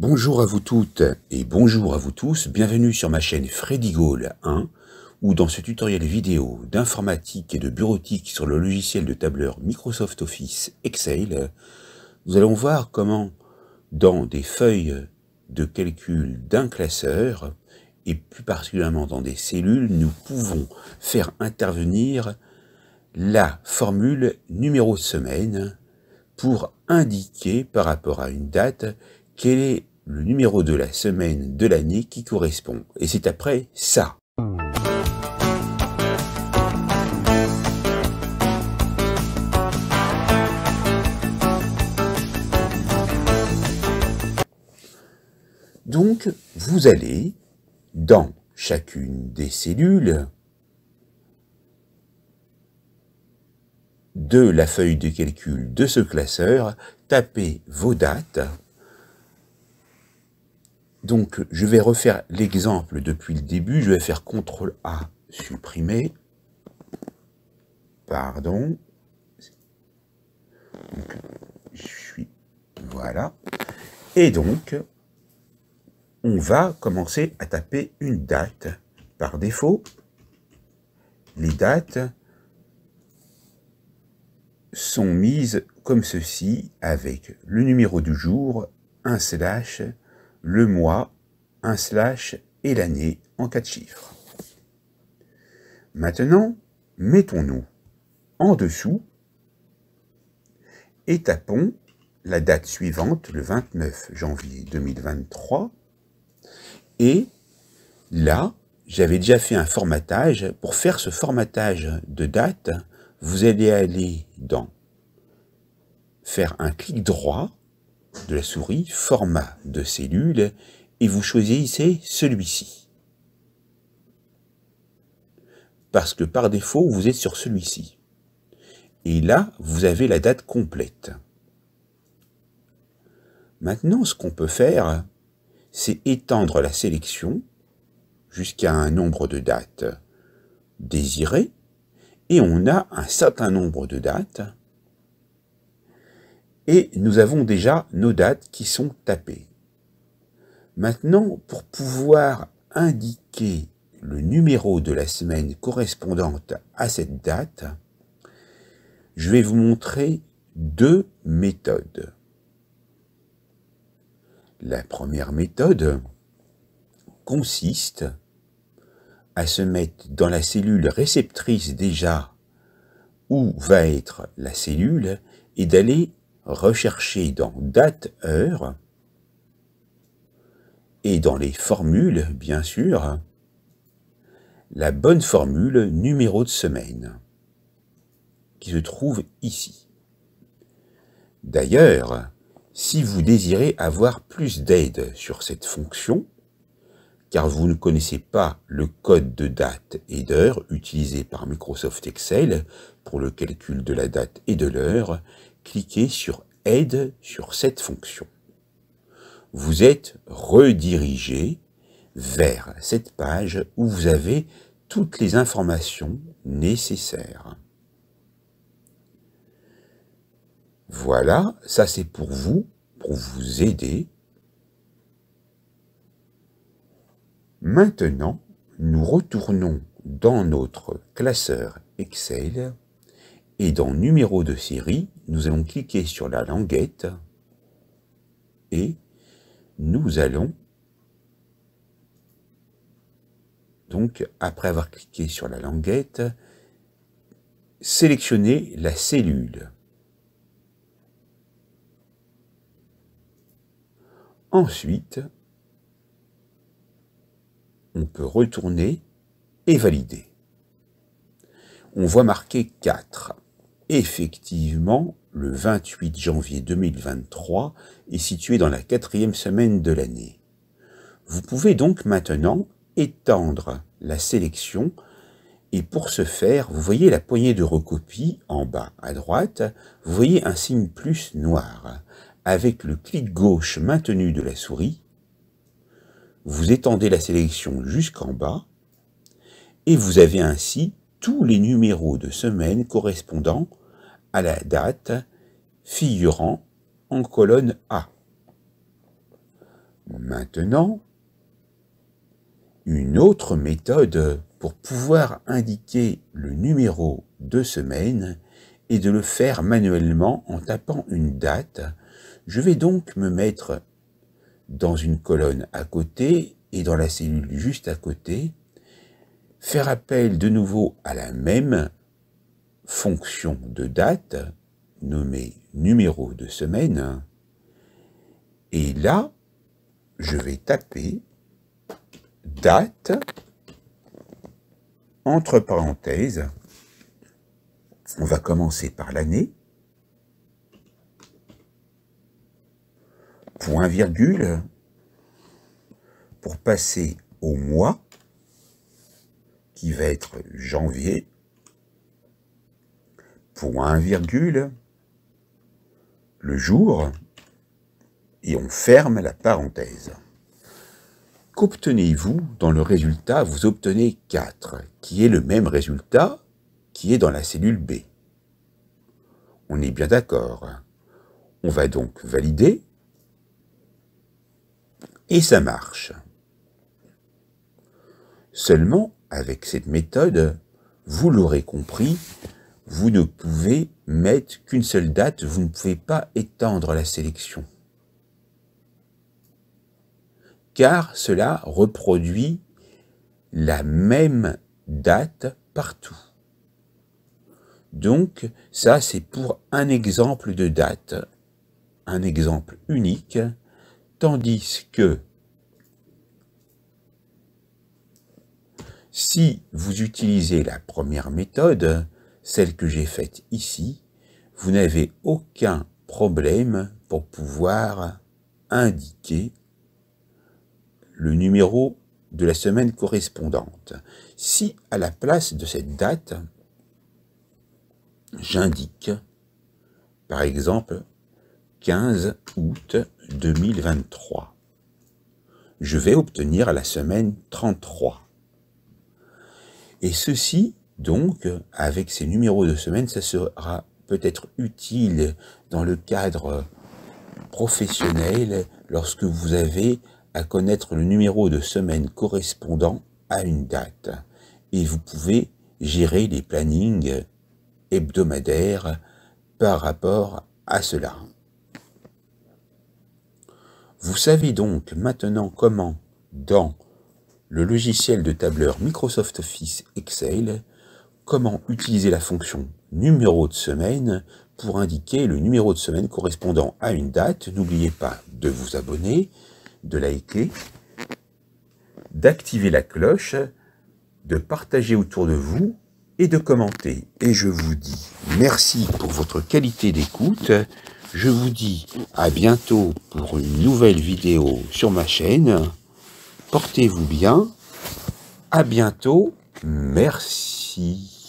Bonjour à vous toutes et bonjour à vous tous, bienvenue sur ma chaîne Freddy Gall 1, où dans ce tutoriel vidéo d'informatique et de bureautique sur le logiciel de tableur Microsoft Office Excel, nous allons voir comment, dans des feuilles de calcul d'un classeur, et plus particulièrement dans des cellules, nous pouvons faire intervenir la formule numéro de semaine pour indiquer par rapport à une date quel est le numéro de la semaine de l'année qui correspond. Et c'est après ça. Donc, vous allez, dans chacune des cellules de la feuille de calcul de ce classeur, taper vos dates. Donc, je vais refaire l'exemple depuis le début. Je vais faire CTRL A, supprimer. Pardon. Donc, voilà. Et donc, on va commencer à taper une date. Par défaut, les dates sont mises comme ceci, avec le numéro du jour, un slash, le mois, un slash et l'année en 4 chiffres. Maintenant, mettons-nous en dessous et tapons la date suivante, le 29 janvier 2023. Et là, j'avais déjà fait un formatage. Pour faire ce formatage de date, vous allez aller dans faire un clic droit de la souris, format de cellule, et vous choisissez celui-ci. Parce que par défaut, vous êtes sur celui-ci. Et là, vous avez la date complète. Maintenant, ce qu'on peut faire, c'est étendre la sélection jusqu'à un nombre de dates désiré, et on a un certain nombre de dates, et nous avons déjà nos dates qui sont tapées. Maintenant, pour pouvoir indiquer le numéro de la semaine correspondante à cette date, je vais vous montrer deux méthodes. La première méthode consiste à se mettre dans la cellule réceptrice déjà où va être la cellule et d'aller rechercher dans date heure et dans les formules, bien sûr, la bonne formule numéro de semaine qui se trouve ici. D'ailleurs, si vous désirez avoir plus d'aide sur cette fonction, car vous ne connaissez pas le code de date et d'heure utilisé par Microsoft Excel pour le calcul de la date et de l'heure, cliquez sur « Aide » sur cette fonction. Vous êtes redirigé vers cette page où vous avez toutes les informations nécessaires. Voilà, ça c'est pour vous aider. Maintenant, nous retournons dans notre classeur Excel et dans numéro de série, nous allons cliquer sur la languette et nous allons, donc après avoir cliqué sur la languette, sélectionner la cellule. Ensuite, on peut retourner et valider. On voit marqué 4. Effectivement, le 28 janvier 2023 est situé dans la 4e semaine de l'année. Vous pouvez donc maintenant étendre la sélection et pour ce faire, vous voyez la poignée de recopie en bas à droite, vous voyez un signe plus noir. Avec le clic gauche maintenu de la souris, vous étendez la sélection jusqu'en bas et vous avez ainsi tous les numéros de semaine correspondant à la date figurant en colonne A. maintenant une autre méthode pour pouvoir indiquer le numéro de semaine et de le faire manuellement en tapant une date. Je vais donc me mettre dans une colonne à côté et dans la cellule juste à côté, faire appel de nouveau à la même fonction de date, nommée numéro de semaine, et là, je vais taper date, entre parenthèses, on va commencer par l'année, point virgule, pour passer au mois, qui va être janvier, point virgule, le jour, et on ferme la parenthèse. Qu'obtenez-vous dans le résultat? Vous obtenez 4, qui est le même résultat qui est dans la cellule B. On est bien d'accord. On va donc valider, et ça marche. Seulement, avec cette méthode, vous l'aurez compris, vous ne pouvez mettre qu'une seule date, vous ne pouvez pas étendre la sélection. Car cela reproduit la même date partout. Donc, ça c'est pour un exemple de date, un exemple unique, tandis que si vous utilisez la première méthode, celle que j'ai faite ici, vous n'avez aucun problème pour pouvoir indiquer le numéro de la semaine correspondante. Si à la place de cette date, j'indique, par exemple, 15 août 2023, je vais obtenir la semaine 33. Et ceci, donc, avec ces numéros de semaine, ça sera peut-être utile dans le cadre professionnel lorsque vous avez à connaître le numéro de semaine correspondant à une date. Et vous pouvez gérer les plannings hebdomadaires par rapport à cela. Vous savez donc maintenant comment, dans le logiciel de tableur Microsoft Office Excel, comment utiliser la fonction numéro de semaine pour indiquer le numéro de semaine correspondant à une date. N'oubliez pas de vous abonner, de liker, d'activer la cloche, de partager autour de vous et de commenter. Et je vous dis merci pour votre qualité d'écoute. Je vous dis à bientôt pour une nouvelle vidéo sur ma chaîne. Portez-vous bien. À bientôt. Merci.